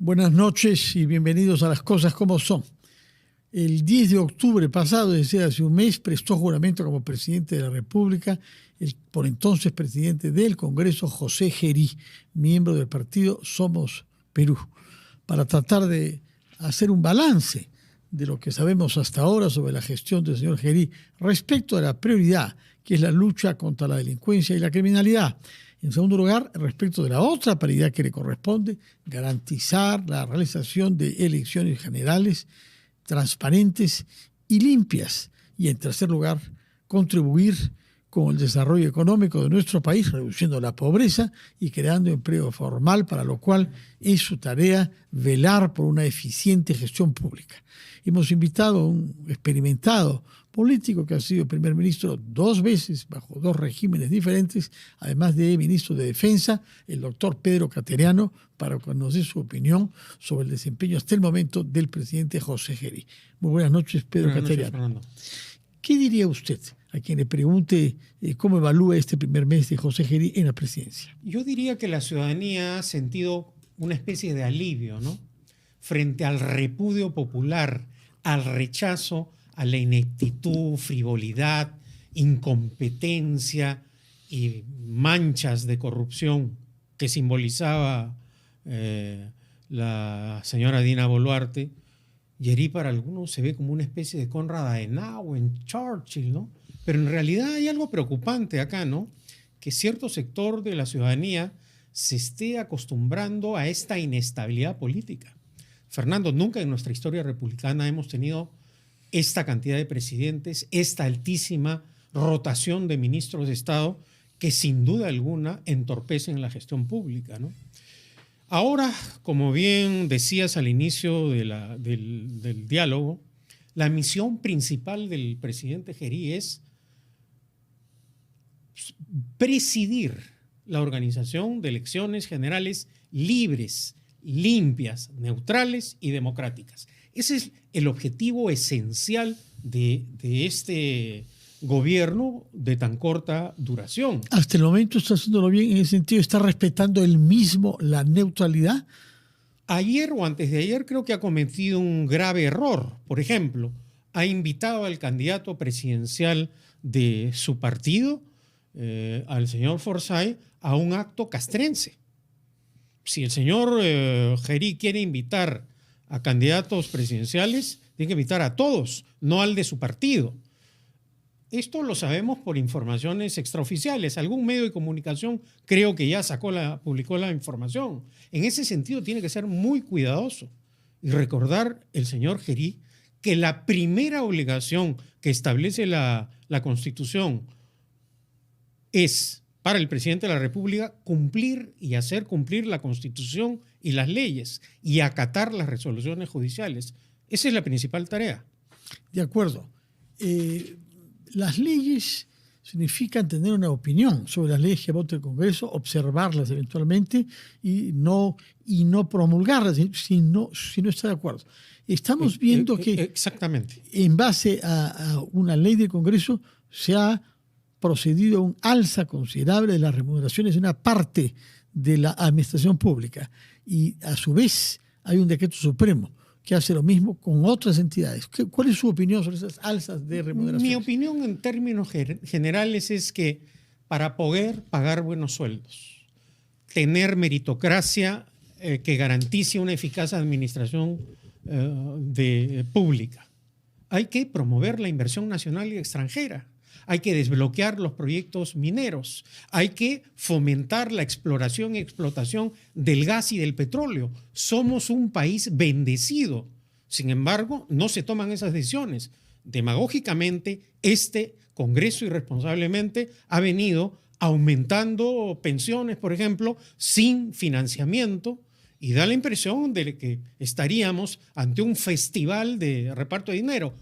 Buenas noches y bienvenidos a Las Cosas Como Son. El 10 de octubre pasado, es decir, hace un mes, prestó juramento como presidente de la República el por entonces presidente del Congreso, José Gerí, miembro del partido Somos Perú, para tratar de hacer un balance de lo que sabemos hasta ahora sobre la gestión del señor Gerí respecto a la prioridad, que es la lucha contra la delincuencia y la criminalidad. En segundo lugar, respecto de la otra prioridad que le corresponde, garantizar la realización de elecciones generales transparentes y limpias. Y en tercer lugar, contribuir con el desarrollo económico de nuestro país, reduciendo la pobreza y creando empleo formal, para lo cual es su tarea velar por una eficiente gestión pública. Hemos invitado a un experimentado político que ha sido primer ministro 2 veces bajo 2 regímenes diferentes, además de ministro de Defensa, el doctor Pedro Cateriano, para conocer su opinión sobre el desempeño hasta el momento del presidente José Gerí. Muy buenas noches, Pedro Cateriano. Fernando. ¿Qué diría usted a quien le pregunte cómo evalúa este primer mes de José Gerí en la presidencia? Yo diría que la ciudadanía ha sentido una especie de alivio, ¿no?, frente al repudio popular, al rechazo, a la ineptitud, frivolidad, incompetencia y manchas de corrupción que simbolizaba la señora Dina Boluarte. Gerí para algunos se ve como una especie de Konrad Adenauer, Churchill, ¿no? Pero en realidad hay algo preocupante acá, ¿no?, que cierto sector de la ciudadanía se esté acostumbrando a esta inestabilidad política. Fernando, nunca en nuestra historia republicana hemos tenido esta cantidad de presidentes, esta altísima rotación de ministros de Estado que sin duda alguna entorpecen la gestión pública, ¿no? Ahora, como bien decías al inicio del diálogo, la misión principal del presidente Gerí es presidir la organización de elecciones generales libres, limpias, neutrales y democráticas. Ese es el objetivo esencial de este gobierno de tan corta duración. Hasta el momento está haciéndolo bien en ese sentido, está respetando él mismo la neutralidad. Ayer o antes de ayer creo que ha cometido un grave error. Por ejemplo, ha invitado al candidato presidencial de su partido, al señor Forsyth, a un acto castrense. Si el señor Gerí quiere invitar a candidatos presidenciales, tiene que invitar a todos, no al de su partido. Esto lo sabemos por informaciones extraoficiales. Algún medio de comunicación creo que ya publicó la información. En ese sentido tiene que ser muy cuidadoso y recordar el señor Gerí que la primera obligación que establece la Constitución es para el presidente de la República cumplir y hacer cumplir la Constitución y las leyes y acatar las resoluciones judiciales. Esa es la principal tarea. De acuerdo. Las leyes significan tener una opinión sobre las leyes que vote el Congreso, observarlas eventualmente y no promulgarlas si no está de acuerdo. Estamos viendo que exactamente, en base a una ley del Congreso se ha procedido a un alza considerable de las remuneraciones de una parte de la administración pública, y a su vez hay un decreto supremo que hace lo mismo con otras entidades. ¿Cuál es su opinión sobre esas alzas de remuneraciones? Mi opinión en términos generales es que para poder pagar buenos sueldos, tener meritocracia que garantice una eficaz administración pública, hay que promover la inversión nacional y extranjera. Hay que desbloquear los proyectos mineros, hay que fomentar la exploración y explotación del gas y del petróleo. Somos un país bendecido. Sin embargo, no se toman esas decisiones. Demagógicamente, este Congreso irresponsablemente ha venido aumentando pensiones, por ejemplo, sin financiamiento, y da la impresión de que estaríamos ante un festival de reparto de dinero.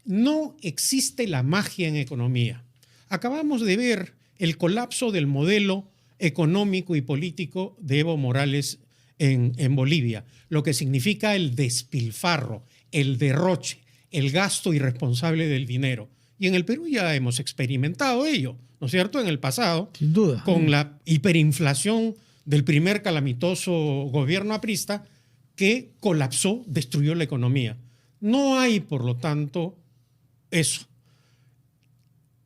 No existe la magia en economía. Acabamos de ver el colapso del modelo económico y político de Evo Morales en Bolivia, lo que significa el despilfarro, el derroche, el gasto irresponsable del dinero. Y en el Perú ya hemos experimentado ello, ¿no es cierto?, en el pasado, sin duda, con la hiperinflación del primer calamitoso gobierno aprista, que colapsó, destruyó la economía. No hay, por lo tanto, eso.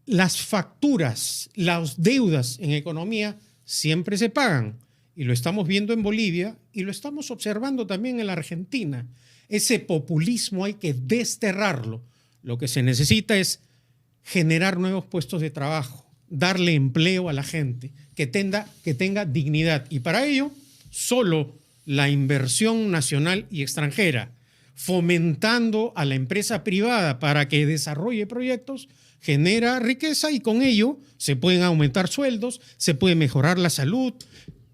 Las facturas, las deudas en economía siempre se pagan. Y lo estamos viendo en Bolivia y lo estamos observando también en la Argentina. Ese populismo hay que desterrarlo. Lo que se necesita es generar nuevos puestos de trabajo, darle empleo a la gente, que tenga dignidad. Y para ello, solo la inversión nacional y extranjera, fomentando a la empresa privada para que desarrolle proyectos, genera riqueza y con ello se pueden aumentar sueldos, se puede mejorar la salud.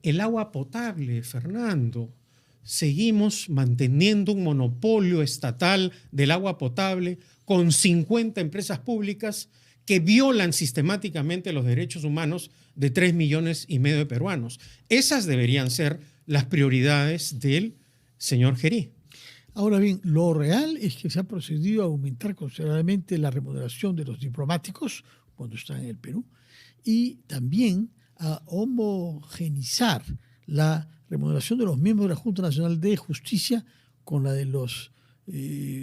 El agua potable, Fernando. Seguimos manteniendo un monopolio estatal del agua potable con 50 empresas públicas que violan sistemáticamente los derechos humanos de 3,5 millones de peruanos. Esas deberían ser las prioridades del señor Gerí. Ahora bien, lo real es que se ha procedido a aumentar considerablemente la remuneración de los diplomáticos cuando están en el Perú y también a homogenizar la remuneración de los miembros de la Junta Nacional de Justicia con la de los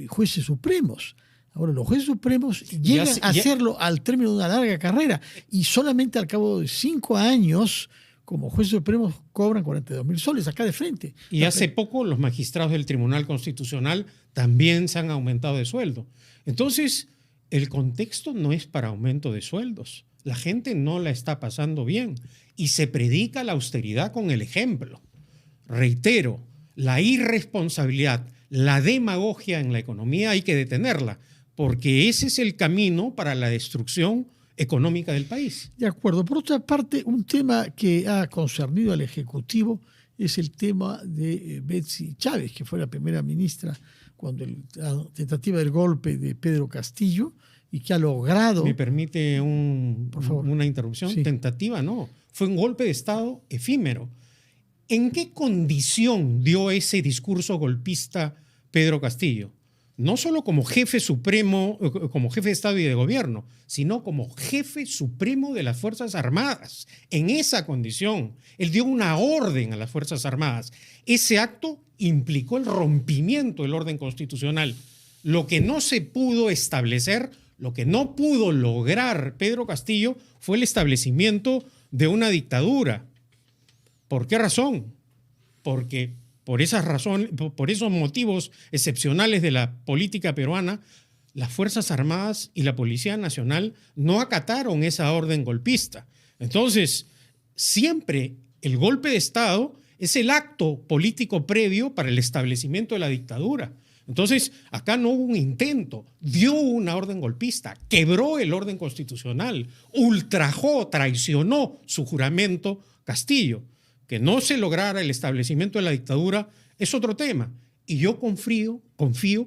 jueces supremos. Ahora, los jueces supremos llegan a hacerlo al término de una larga carrera y solamente al cabo de 5 años, como jueces supremos, cobran 42,000 soles acá de frente. Y hace poco los magistrados del Tribunal Constitucional también se han aumentado de sueldo. Entonces, el contexto no es para aumento de sueldos. La gente no la está pasando bien y se predica la austeridad con el ejemplo. Reitero, la irresponsabilidad, la demagogia en la economía hay que detenerla, porque ese es el camino para la destrucción económica del país. De acuerdo. Por otra parte, un tema que ha concernido al Ejecutivo es el tema de Betsy Chávez, que fue la primera ministra cuando la tentativa del golpe de Pedro Castillo y que ha logrado... ¿Me permite una interrupción? Sí. Tentativa, no. Fue un golpe de Estado efímero. ¿En qué condición dio ese discurso golpista Pedro Castillo? No solo como jefe supremo, como jefe de Estado y de gobierno, sino como jefe supremo de las Fuerzas Armadas. En esa condición, él dio una orden a las Fuerzas Armadas. Ese acto implicó el rompimiento del orden constitucional. Lo que no se pudo establecer, lo que no pudo lograr Pedro Castillo fue el establecimiento de una dictadura. ¿Por qué razón? Porque por esas razones, por esos motivos excepcionales de la política peruana, las Fuerzas Armadas y la Policía Nacional no acataron esa orden golpista. Entonces, siempre el golpe de Estado es el acto político previo para el establecimiento de la dictadura. Entonces, acá no hubo un intento, dio una orden golpista, quebró el orden constitucional, ultrajó, traicionó su juramento Castillo. Que no se lograra el establecimiento de la dictadura es otro tema. Y yo confío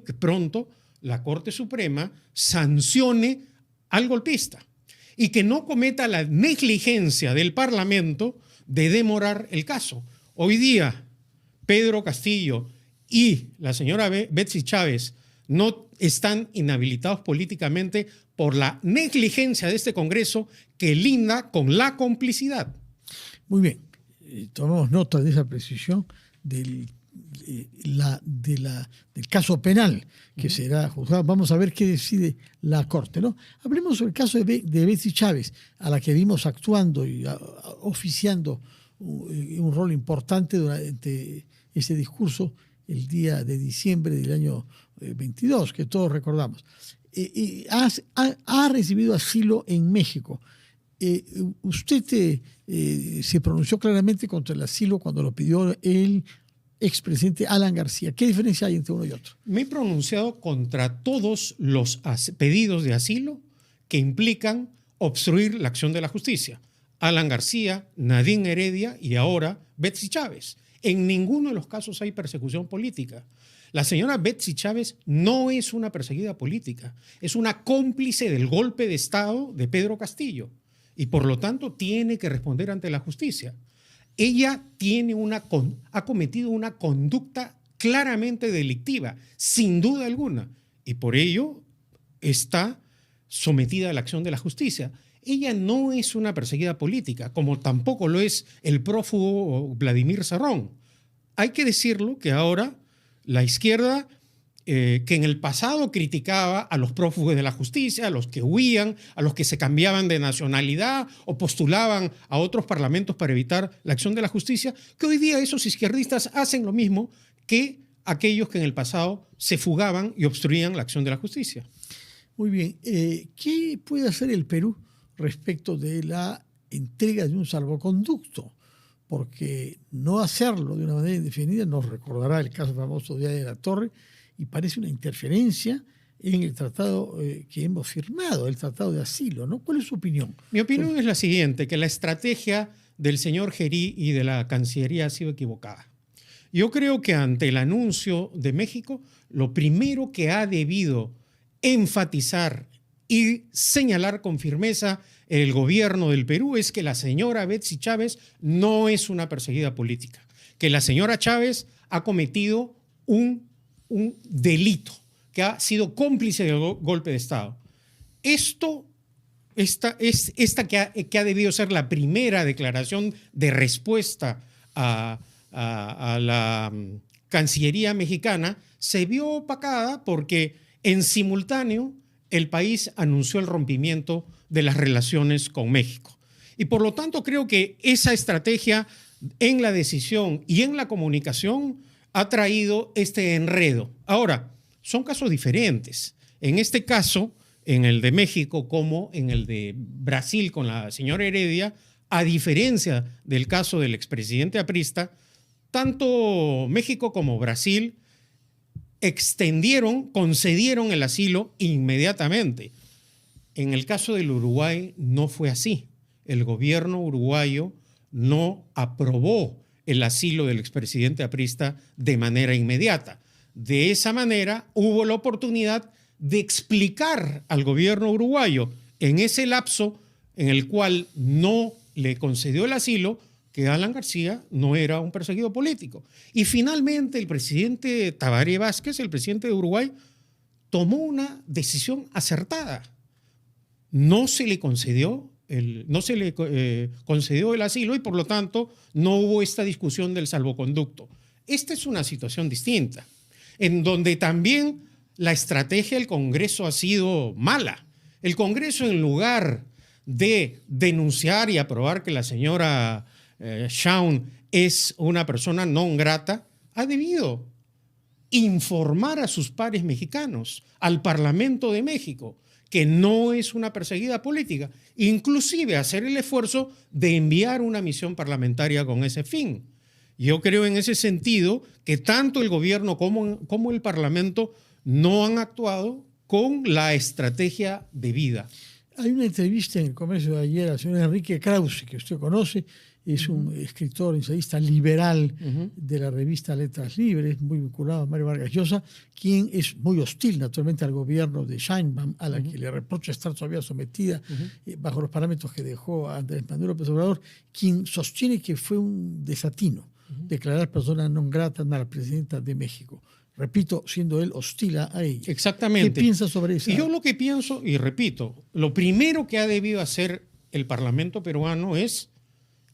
que pronto la Corte Suprema sancione al golpista y que no cometa la negligencia del Parlamento de demorar el caso. Hoy día, Pedro Castillo y la señora Betsy Chávez no están inhabilitados políticamente por la negligencia de este Congreso que linda con la complicidad. Muy bien. Tomamos nota de esa precisión del caso penal que será juzgado. Vamos a ver qué decide la Corte, ¿no? Hablemos sobre el caso de Betsy Chávez, a la que vimos actuando y oficiando un rol importante durante ese discurso el día de diciembre del año 22, que todos recordamos. Ha recibido asilo en México. Usted se pronunció claramente contra el asilo cuando lo pidió el expresidente Alan García. ¿Qué diferencia hay entre uno y otro? Me he pronunciado contra todos los pedidos de asilo que implican obstruir la acción de la justicia. Alan García, Nadine Heredia y ahora Betsy Chávez. En ninguno de los casos hay persecución política. La señora Betsy Chávez no es una perseguida política, es una cómplice del golpe de Estado de Pedro Castillo. Y por lo tanto tiene que responder ante la justicia. Ella ha cometido una conducta claramente delictiva, sin duda alguna, y por ello está sometida a la acción de la justicia. Ella no es una perseguida política, como tampoco lo es el prófugo Vladimir Cerrón. Hay que decirlo que ahora La izquierda que en el pasado criticaba a los prófugos de la justicia, a los que huían, a los que se cambiaban de nacionalidad o postulaban a otros parlamentos para evitar la acción de la justicia, que hoy día esos izquierdistas hacen lo mismo que aquellos que en el pasado se fugaban y obstruían la acción de la justicia. Muy bien. ¿Qué puede hacer el Perú respecto de la entrega de un salvoconducto? Porque no hacerlo de una manera indefinida nos recordará el caso famoso de de la Torre y parece una interferencia en el tratado que hemos firmado, el tratado de asilo, ¿no? ¿Cuál es su opinión? Mi opinión es la siguiente, que la estrategia del señor Gerí y de la Cancillería ha sido equivocada. Yo creo que ante el anuncio de México, lo primero que ha debido enfatizar y señalar con firmeza el gobierno del Perú es que la señora Betsy Chávez no es una perseguida política, que la señora Chávez ha cometido un delito, que ha sido cómplice del golpe de Estado. Esta que ha debido ser la primera declaración de respuesta a la Cancillería mexicana, se vio opacada porque en simultáneo el país anunció el rompimiento de las relaciones con México. Y por lo tanto creo que esa estrategia en la decisión y en la comunicación ha traído este enredo. Ahora, son casos diferentes. En este caso, en el de México como en el de Brasil con la señora Heredia, a diferencia del caso del expresidente aprista, tanto México como Brasil concedieron el asilo inmediatamente. En el caso del Uruguay no fue así. El gobierno uruguayo no aprobó el asilo del expresidente aprista de manera inmediata. De esa manera hubo la oportunidad de explicar al gobierno uruguayo en ese lapso en el cual no le concedió el asilo que Alan García no era un perseguido político. Y finalmente el presidente Tabaré Vázquez, el presidente de Uruguay, tomó una decisión acertada. No se le concedió el asilo y por lo tanto no hubo esta discusión del salvoconducto. Esta es una situación distinta, en donde también la estrategia del Congreso ha sido mala. El Congreso, en lugar de denunciar y aprobar que la señora Shaun es una persona non grata, ha debido informar a sus pares mexicanos, al Parlamento de México, que no es una perseguida política, inclusive hacer el esfuerzo de enviar una misión parlamentaria con ese fin. Yo creo en ese sentido que tanto el gobierno como el Parlamento no han actuado con la estrategia debida. Hay una entrevista en el Comercio de ayer al señor Enrique Krause, que usted conoce, es un escritor, ensayista liberal de la revista Letras Libres, muy vinculado a Mario Vargas Llosa, quien es muy hostil naturalmente al gobierno de Sheinbaum, a la que le reprocha estar todavía sometida bajo los parámetros que dejó Andrés Manuel López Obrador, quien sostiene que fue un desatino declarar persona non grata a la presidenta de México. Repito, siendo él hostil a ella. Exactamente. ¿Qué piensa sobre eso? Y yo lo que pienso, y repito, lo primero que ha debido hacer el Parlamento peruano es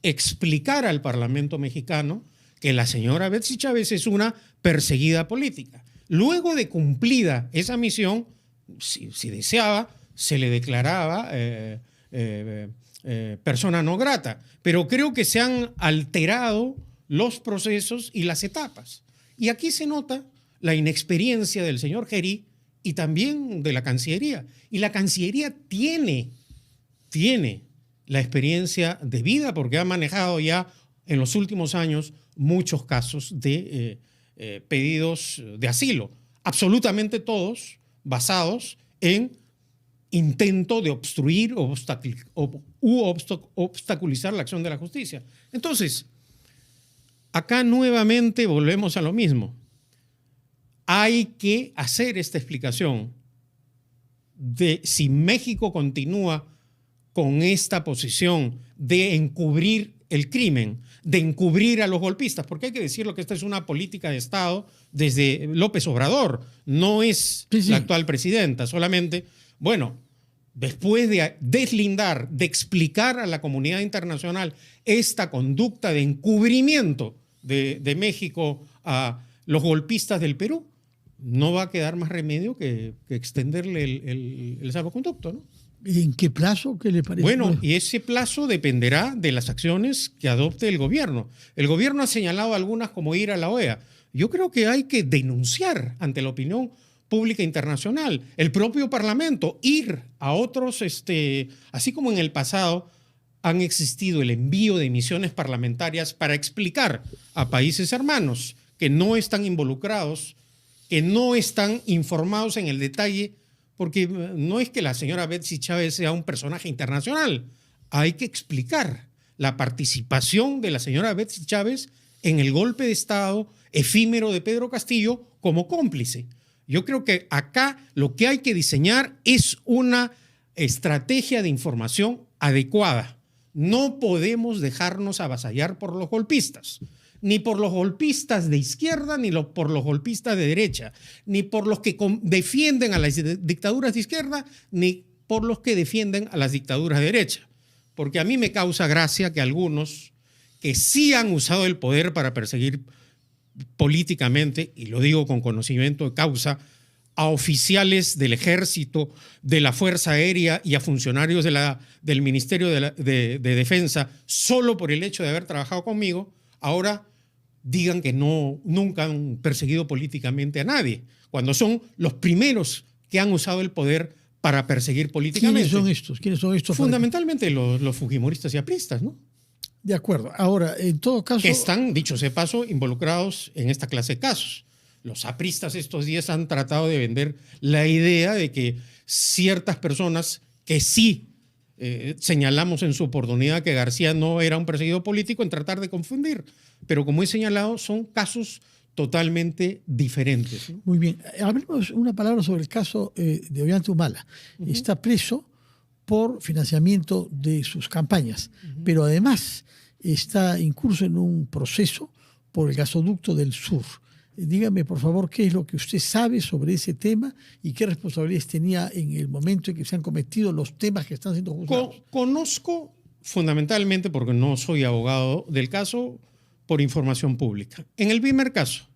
explicar al Parlamento mexicano que la señora Betsy Chávez es una perseguida política. Luego de cumplida esa misión, si deseaba, se le declaraba persona no grata. Pero creo que se han alterado los procesos y las etapas. Y aquí se nota la inexperiencia del señor Gerí y también de la Cancillería. Y la Cancillería tiene la experiencia de vida porque ha manejado ya en los últimos años muchos casos de pedidos de asilo, absolutamente todos basados en intento de obstruir u obstaculizar la acción de la justicia. Entonces, acá nuevamente volvemos a lo mismo. Hay que hacer esta explicación de si México continúa con esta posición de encubrir el crimen, de encubrir a los golpistas, porque hay que decirlo que esta es una política de Estado desde López Obrador, no es la actual presidenta, solamente, bueno, después de deslindar, de explicar a la comunidad internacional esta conducta de encubrimiento de México a los golpistas del Perú, no va a quedar más remedio que extenderle el salvoconducto, ¿no? ¿En qué plazo? ¿Qué le parece? Bueno, y ese plazo dependerá de las acciones que adopte el gobierno. El gobierno ha señalado algunas como ir a la OEA. Yo creo que hay que denunciar ante la opinión pública internacional, el propio Parlamento, ir a otros, así como en el pasado han existido el envío de misiones parlamentarias para explicar a países hermanos que no están involucrados, que no están informados en el detalle, porque no es que la señora Betsy Chávez sea un personaje internacional. Hay que explicar la participación de la señora Betsy Chávez en el golpe de Estado efímero de Pedro Castillo como cómplice. Yo creo que acá lo que hay que diseñar es una estrategia de información adecuada. No podemos dejarnos avasallar por los golpistas, ni por los golpistas de izquierda, ni por los golpistas de derecha, ni por los que defienden a las dictaduras de izquierda, ni por los que defienden a las dictaduras de derecha. Porque a mí me causa gracia que algunos que sí han usado el poder para perseguir políticamente, y lo digo con conocimiento de causa, a oficiales del Ejército, de la Fuerza Aérea y a funcionarios del Ministerio de Defensa, solo por el hecho de haber trabajado conmigo, ahora digan que nunca han perseguido políticamente a nadie, cuando son los primeros que han usado el poder para perseguir políticamente. ¿Quiénes son estos? Fundamentalmente los fujimoristas y apristas, ¿no? De acuerdo. Ahora, en todo caso... Que están, dicho sea paso, involucrados en esta clase de casos. Los apristas estos días han tratado de vender la idea de que ciertas personas que sí señalamos en su oportunidad que García no era un perseguido político, en tratar de confundir. Pero como he señalado, son casos totalmente diferentes, ¿no? Muy bien. Hablemos una palabra sobre el caso de Ollanta Humala. Está preso por financiamiento de sus campañas, pero además está incurso en un proceso por el gasoducto del sur. Dígame, por favor, qué es lo que usted sabe sobre ese tema y qué responsabilidades tenía en el momento en que se han cometido los temas que están siendo juzgados. Conozco fundamentalmente, porque no soy abogado del caso, por información pública. En el primer caso,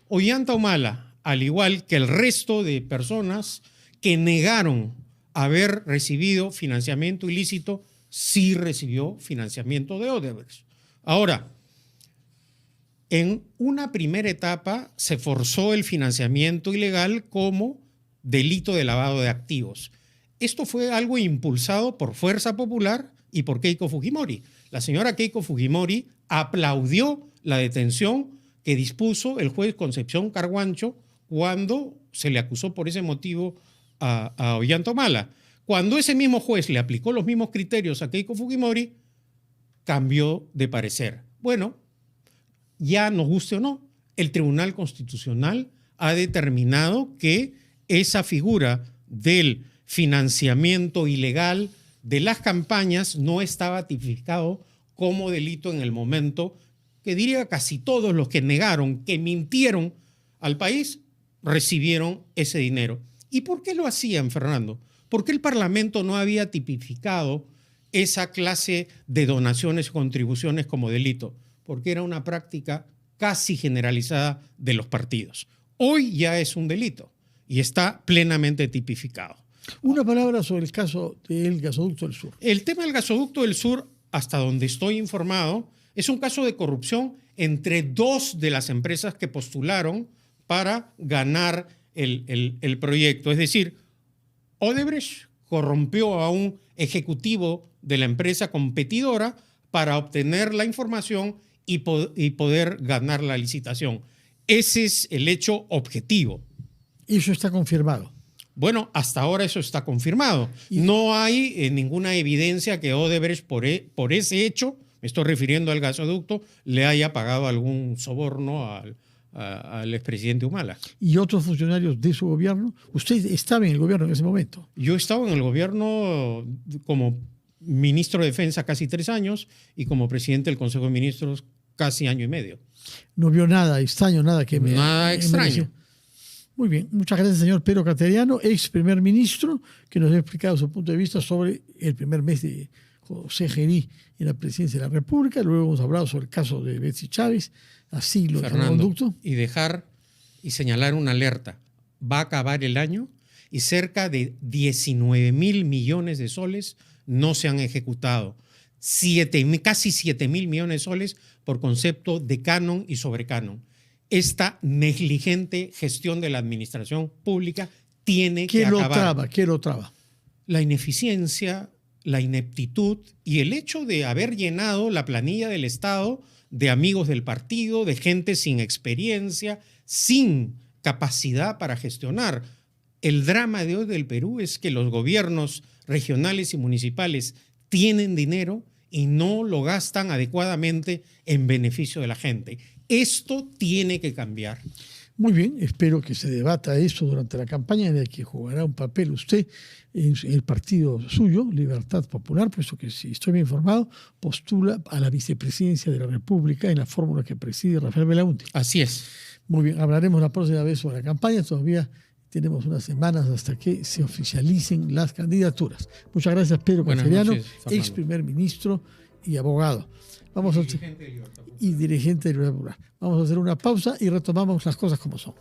Ollanta Humala, al igual que el resto de personas que negaron haber recibido financiamiento ilícito, sí recibió financiamiento de Odebrecht. Ahora, en una primera etapa se forzó el financiamiento ilegal como delito de lavado de activos. Esto fue algo impulsado por Fuerza Popular y por Keiko Fujimori. La señora Keiko Fujimori aplaudió la detención que dispuso el juez Concepción Carguancho cuando se le acusó por ese motivo a Ollanta Humala. Cuando ese mismo juez le aplicó los mismos criterios a Keiko Fujimori, cambió de parecer. Bueno, ya nos guste o no, el Tribunal Constitucional ha determinado que esa figura del financiamiento ilegal de las campañas no estaba tipificado como delito en el momento que diría casi todos los que negaron, que mintieron al país, recibieron ese dinero. ¿Y por qué lo hacían, Fernando? ¿Por qué el Parlamento no había tipificado esa clase de donaciones o contribuciones como delito? Porque era una práctica casi generalizada de los partidos. Hoy ya es un delito y está plenamente tipificado. Una palabra sobre el caso del gasoducto del sur. El tema del gasoducto del sur, hasta donde estoy informado, es un caso de corrupción entre dos de las empresas que postularon para ganar el proyecto. Es decir, Odebrecht corrompió a un ejecutivo de la empresa competidora para obtener la información y poder ganar la licitación. Ese es el hecho objetivo. ¿Eso está confirmado? Bueno, hasta ahora eso está confirmado. No hay ninguna evidencia que Odebrecht, por ese hecho, me estoy refiriendo al gasoducto, le haya pagado algún soborno al expresidente Humala. ¿Y otros funcionarios de su gobierno? ¿Usted estaba en el gobierno en ese momento? Yo estaba en el gobierno como ministro de Defensa casi 3 años y como presidente del Consejo de Ministros casi año y medio. No vio nada extraño, nada que me... Nada extraño. Muy bien, muchas gracias, señor Pedro Cateriano, ex primer ministro, que nos ha explicado su punto de vista sobre el primer mes de José Gerí en la presidencia de la República. Luego hemos hablado sobre el caso de Betsy Chávez, así lo Fernando, conducto. y dejar y señalar una alerta. Va a acabar el año y cerca de 19.000 millones de soles no se han ejecutado. Casi 7.000 millones de soles por concepto de canon y sobrecanon. Esta negligente gestión de la administración pública tiene que acabar. ¿Qué lo traba? La ineficiencia, la ineptitud y el hecho de haber llenado la planilla del Estado de amigos del partido, de gente sin experiencia, sin capacidad para gestionar. El drama de hoy del Perú es que los gobiernos regionales y municipales tienen dinero y no lo gastan adecuadamente en beneficio de la gente. Esto tiene que cambiar. Muy bien, espero que se debata eso durante la campaña en la que jugará un papel usted en el partido suyo, Libertad Popular, puesto que, si estoy bien informado, postula a la vicepresidencia de la República en la fórmula que preside Rafael Belaúnde. Así es. Muy bien, hablaremos la próxima vez sobre la campaña. Todavía tenemos unas semanas hasta que se oficialicen las candidaturas. Muchas gracias, Pedro Canceriano, ex primer ministro y abogado. Y dirigente de Libertad Popular. Vamos a hacer una pausa y retomamos las cosas como son.